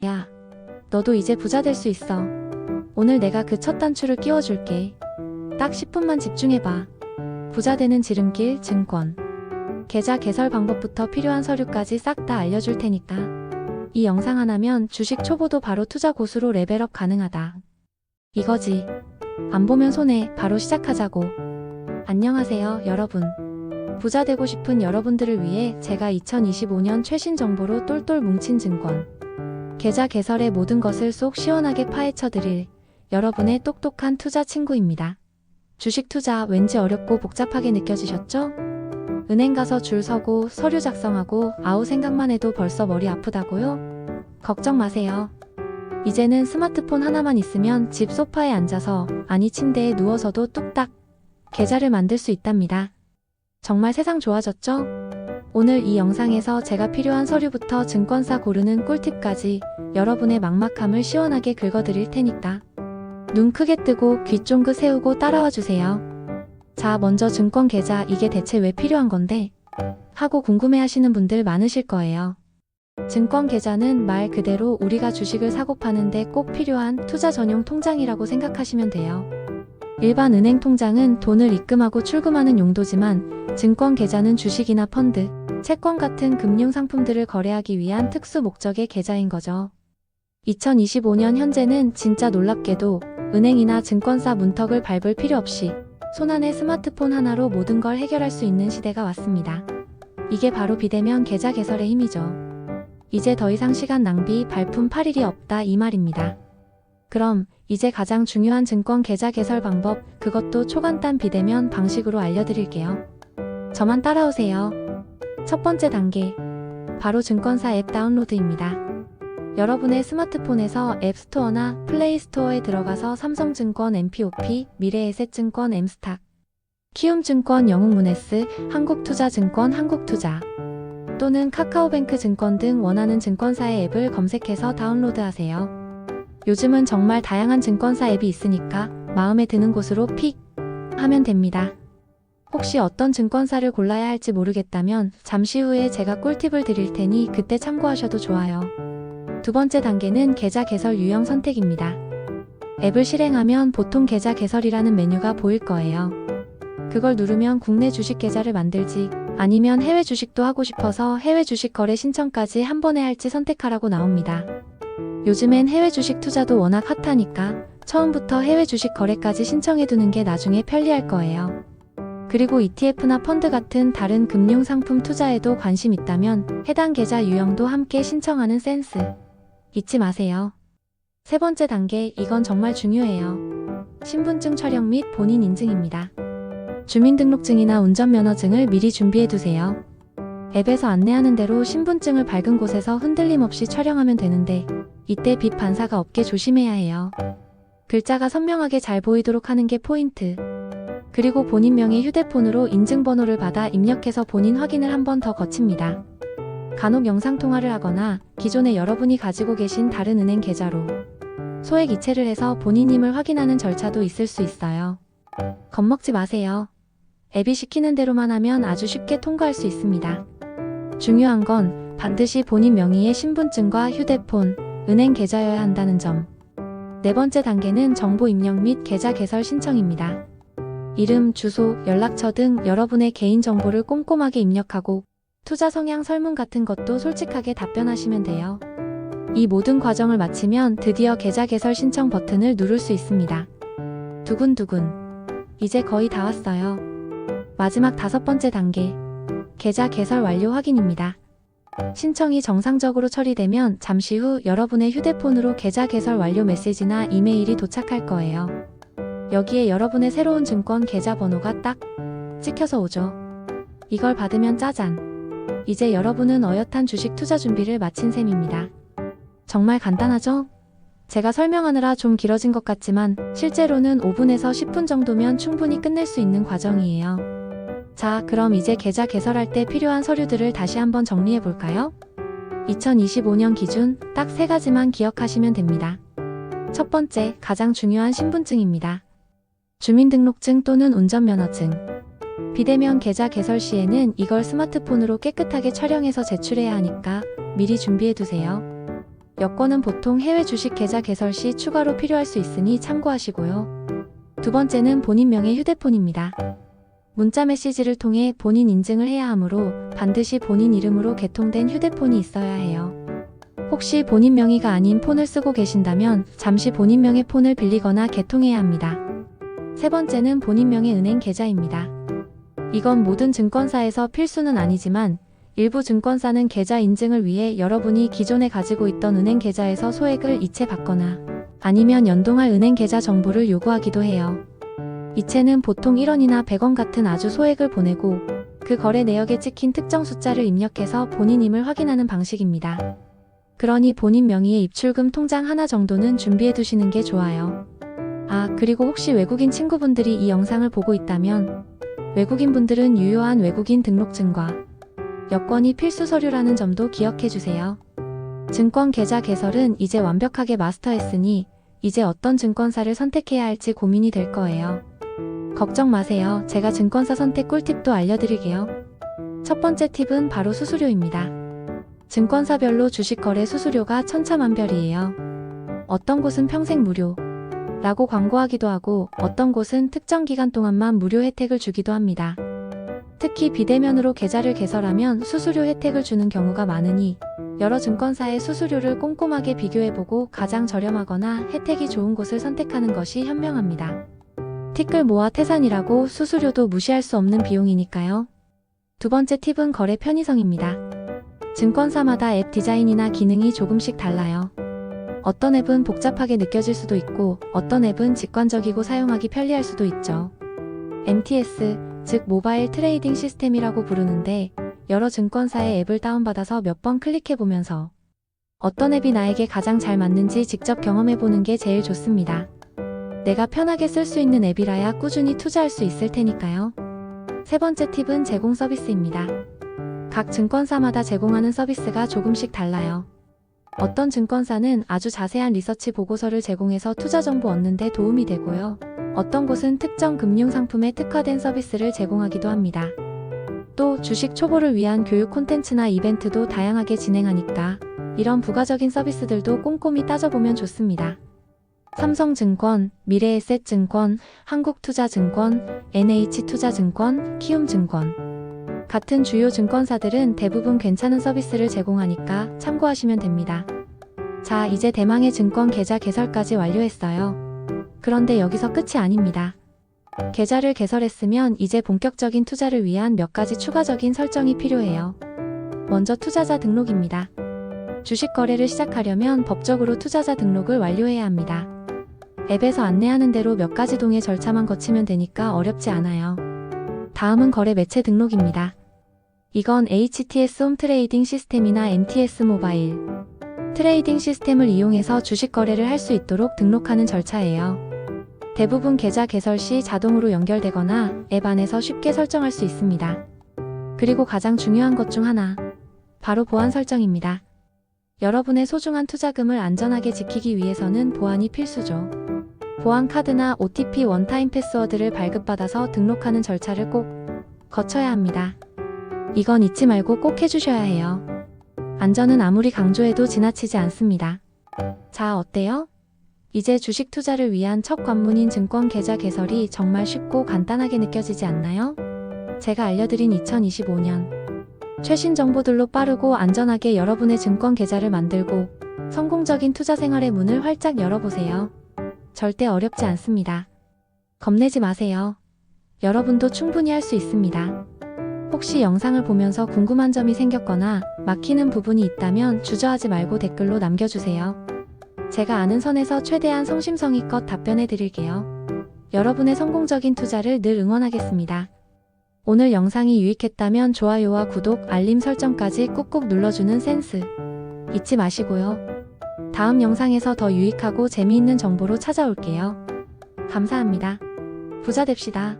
야, 너도 이제 부자 될 수 있어. 오늘 내가 그 첫 단추를 끼워줄게. 딱 10분만 집중해봐. 부자 되는 지름길 증권. 계좌 개설 방법부터 필요한 서류까지 싹 다 알려줄 테니까. 이 영상 하나면 주식 초보도 바로 투자 고수로 레벨업 가능하다. 이거지. 안 보면 손해. 바로 시작하자고. 안녕하세요, 여러분. 부자 되고 싶은 여러분들을 위해 제가 2025년 최신 정보로 똘똘 뭉친 증권 계좌 개설의 모든 것을 쏙 시원하게 파헤쳐 드릴 여러분의 똑똑한 투자 친구입니다. 주식 투자 왠지 어렵고 복잡하게 느껴지셨죠? 은행 가서 줄 서고 서류 작성하고 아우 생각만 해도 벌써 머리 아프다고요? 걱정 마세요. 이제는 스마트폰 하나만 있으면 집 소파에 앉아서, 아니 침대에 누워서도 뚝딱 계좌를 만들 수 있답니다. 정말 세상 좋아졌죠? 오늘 이 영상에서 제가 필요한 서류부터 증권사 고르는 꿀팁까지 여러분의 막막함을 시원하게 긁어드릴 테니까 눈 크게 뜨고 귀 쫑긋 세우고 따라와 주세요. 자, 먼저 증권 계좌, 이게 대체 왜 필요한 건데? 하고 궁금해하시는 분들 많으실 거예요. 증권 계좌는 말 그대로 우리가 주식을 사고 파는데 꼭 필요한 투자 전용 통장이라고 생각하시면 돼요. 일반 은행 통장은 돈을 입금하고 출금하는 용도지만 증권 계좌는 주식이나 펀드, 채권 같은 금융 상품들을 거래하기 위한 특수 목적의 계좌인 거죠. 2025년 현재는 진짜 놀랍게도 은행이나 증권사 문턱을 밟을 필요 없이 손안의 스마트폰 하나로 모든 걸 해결할 수 있는 시대가 왔습니다. 이게 바로 비대면 계좌 개설의 힘이죠. 이제 더 이상 시간 낭비, 발품 팔 일이 없다, 이 말입니다. 그럼 이제 가장 중요한 증권 계좌 개설 방법, 그것도 초간단 비대면 방식으로 알려드릴게요. 저만 따라오세요. 첫 번째 단계, 바로 증권사 앱 다운로드입니다. 여러분의 스마트폰에서 앱스토어나 플레이스토어에 들어가서 삼성증권 MPOP, 미래에셋증권 M스탁, 키움증권 영웅문에스, 한국투자증권 한국투자, 또는 카카오뱅크 증권 등 원하는 증권사의 앱을 검색해서 다운로드하세요. 요즘은 정말 다양한 증권사 앱이 있으니까 마음에 드는 곳으로 픽 하면 됩니다. 혹시 어떤 증권사를 골라야 할지 모르겠다면 잠시 후에 제가 꿀팁을 드릴 테니 그때 참고하셔도 좋아요. 두 번째 단계는 계좌 개설 유형 선택입니다. 앱을 실행하면 보통 계좌 개설이라는 메뉴가 보일 거예요. 그걸 누르면 국내 주식 계좌를 만들지, 아니면 해외 주식도 하고 싶어서 해외 주식 거래 신청까지 한 번에 할지 선택하라고 나옵니다. 요즘엔 해외 주식 투자도 워낙 핫하니까 처음부터 해외 주식 거래까지 신청해두는 게 나중에 편리할 거예요. 그리고 ETF나 펀드 같은 다른 금융 상품 투자에도 관심 있다면 해당 계좌 유형도 함께 신청하는 센스 잊지 마세요. 세 번째 단계, 이건 정말 중요해요. 신분증 촬영 및 본인 인증입니다. 주민등록증이나 운전면허증을 미리 준비해두세요. 앱에서 안내하는 대로 신분증을 밝은 곳에서 흔들림 없이 촬영하면 되는데 이때 빛 반사가 없게 조심해야 해요. 글자가 선명하게 잘 보이도록 하는 게 포인트. 그리고 본인 명의 휴대폰으로 인증번호를 받아 입력해서 본인 확인을 한 번 더 거칩니다. 간혹 영상통화를 하거나 기존에 여러분이 가지고 계신 다른 은행 계좌로 소액 이체를 해서 본인임을 확인하는 절차도 있을 수 있어요. 겁먹지 마세요. 앱이 시키는 대로만 하면 아주 쉽게 통과할 수 있습니다. 중요한 건 반드시 본인 명의의 신분증과 휴대폰, 은행 계좌여야 한다는 점. 네 번째 단계는 정보 입력 및 계좌 개설 신청입니다. 이름, 주소, 연락처 등 여러분의 개인정보를 꼼꼼하게 입력하고 투자 성향 설문 같은 것도 솔직하게 답변하시면 돼요. 이 모든 과정을 마치면 드디어 계좌 개설 신청 버튼을 누를 수 있습니다. 두근두근. 이제 거의 다 왔어요. 마지막 다섯 번째 단계, 계좌 개설 완료 확인입니다. 신청이 정상적으로 처리되면 잠시 후 여러분의 휴대폰으로 계좌 개설 완료 메시지나 이메일이 도착할 거예요. 여기에 여러분의 새로운 증권 계좌 번호가 딱 찍혀서 오죠. 이걸 받으면 짜잔! 이제 여러분은 어엿한 주식 투자 준비를 마친 셈입니다. 정말 간단하죠? 제가 설명하느라 좀 길어진 것 같지만 실제로는 5분에서 10분 정도면 충분히 끝낼 수 있는 과정이에요. 자, 그럼 이제 계좌 개설할 때 필요한 서류들을 다시 한번 정리해 볼까요? 2025년 기준 딱 3가지만 기억하시면 됩니다. 첫 번째, 가장 중요한 신분증입니다. 주민등록증 또는 운전면허증. 비대면 계좌 개설 시에는 이걸 스마트폰으로 깨끗하게 촬영해서 제출해야 하니까 미리 준비해두세요. 여권은 보통 해외 주식 계좌 개설 시 추가로 필요할 수 있으니 참고하시고요. 두 번째는 본인 명의 휴대폰입니다. 문자 메시지를 통해 본인 인증을 해야 하므로 반드시 본인 이름으로 개통된 휴대폰이 있어야 해요. 혹시 본인 명의가 아닌 폰을 쓰고 계신다면 잠시 본인 명의 폰을 빌리거나 개통해야 합니다. 세 번째는 본인 명의 은행 계좌입니다. 이건 모든 증권사에서 필수는 아니지만 일부 증권사는 계좌 인증을 위해 여러분이 기존에 가지고 있던 은행 계좌에서 소액을 이체 받거나 아니면 연동할 은행 계좌 정보를 요구하기도 해요. 이체는 보통 1원이나 100원 같은 아주 소액을 보내고 그 거래 내역에 찍힌 특정 숫자를 입력해서 본인임을 확인하는 방식입니다. 그러니 본인 명의의 입출금 통장 하나 정도는 준비해 두시는 게 좋아요. 그리고 혹시 외국인 친구분들이 이 영상을 보고 있다면 외국인 분들은 유효한 외국인 등록증과 여권이 필수 서류라는 점도 기억해 주세요. 증권 계좌 개설은 이제 완벽하게 마스터했으니 이제 어떤 증권사를 선택해야 할지 고민이 될 거예요. 걱정 마세요. 제가 증권사 선택 꿀팁도 알려드릴게요. 첫 번째 팁은 바로 수수료입니다. 증권사별로 주식 거래 수수료가 천차만별이에요. 어떤 곳은 평생 무료 라고 광고하기도 하고 어떤 곳은 특정 기간 동안만 무료 혜택을 주기도 합니다. 특히 비대면으로 계좌를 개설하면 수수료 혜택을 주는 경우가 많으니 여러 증권사의 수수료를 꼼꼼하게 비교해보고 가장 저렴하거나 혜택이 좋은 곳을 선택하는 것이 현명합니다. 티끌 모아 태산이라고 수수료도 무시할 수 없는 비용이니까요. 두 번째 팁은 거래 편의성입니다. 증권사마다 앱 디자인이나 기능이 조금씩 달라요. 어떤 앱은 복잡하게 느껴질 수도 있고 어떤 앱은 직관적이고 사용하기 편리할 수도 있죠. MTS, 즉 모바일 트레이딩 시스템이라고 부르는데 여러 증권사의 앱을 다운받아서 몇 번 클릭해보면서 어떤 앱이 나에게 가장 잘 맞는지 직접 경험해보는 게 제일 좋습니다. 내가 편하게 쓸 수 있는 앱이라야 꾸준히 투자할 수 있을 테니까요. 세 번째 팁은 제공 서비스입니다. 각 증권사마다 제공하는 서비스가 조금씩 달라요. 어떤 증권사는 아주 자세한 리서치 보고서를 제공해서 투자 정보 얻는 데 도움이 되고요. 어떤 곳은 특정 금융 상품에 특화된 서비스를 제공하기도 합니다. 또 주식 초보를 위한 교육 콘텐츠나 이벤트도 다양하게 진행하니까 이런 부가적인 서비스들도 꼼꼼히 따져보면 좋습니다. 삼성증권, 미래에셋증권, 한국투자증권, NH투자증권, 키움증권 같은 주요 증권사들은 대부분 괜찮은 서비스를 제공하니까 참고하시면 됩니다. 자, 이제 대망의 증권 계좌 개설까지 완료했어요. 그런데 여기서 끝이 아닙니다. 계좌를 개설했으면 이제 본격적인 투자를 위한 몇 가지 추가적인 설정이 필요해요. 먼저 투자자 등록입니다. 주식 거래를 시작하려면 법적으로 투자자 등록을 완료해야 합니다. 앱에서 안내하는 대로 몇 가지 동의 절차만 거치면 되니까 어렵지 않아요. 다음은 거래 매체 등록입니다. 이건 HTS 홈 트레이딩 시스템이나 MTS 모바일 트레이딩 시스템을 이용해서 주식 거래를 할 수 있도록 등록하는 절차예요. 대부분 계좌 개설 시 자동으로 연결되거나 앱 안에서 쉽게 설정할 수 있습니다. 그리고 가장 중요한 것 중 하나, 바로 보안 설정입니다. 여러분의 소중한 투자금을 안전하게 지키기 위해서는 보안이 필수죠. 보안 카드나 OTP 원타임 패스워드를 발급받아서 등록하는 절차를 꼭 거쳐야 합니다. 이건 잊지 말고 꼭 해주셔야 해요. 안전은 아무리 강조해도 지나치지 않습니다. 자, 어때요? 이제 주식 투자를 위한 첫 관문인 증권 계좌 개설이 정말 쉽고 간단하게 느껴지지 않나요? 제가 알려드린 2025년 최신 정보들로 빠르고 안전하게 여러분의 증권 계좌를 만들고 성공적인 투자 생활의 문을 활짝 열어보세요. 절대 어렵지 않습니다. 겁내지 마세요. 여러분도 충분히 할 수 있습니다. 혹시 영상을 보면서 궁금한 점이 생겼거나 막히는 부분이 있다면 주저하지 말고 댓글로 남겨주세요. 제가 아는 선에서 최대한 성심성의껏 답변해 드릴게요. 여러분의 성공적인 투자를 늘 응원하겠습니다. 오늘 영상이 유익했다면 좋아요와 구독, 알림 설정까지 꾹꾹 눌러주는 센스 잊지 마시고요. 다음 영상에서 더 유익하고 재미있는 정보로 찾아올게요. 감사합니다. 부자 됩시다.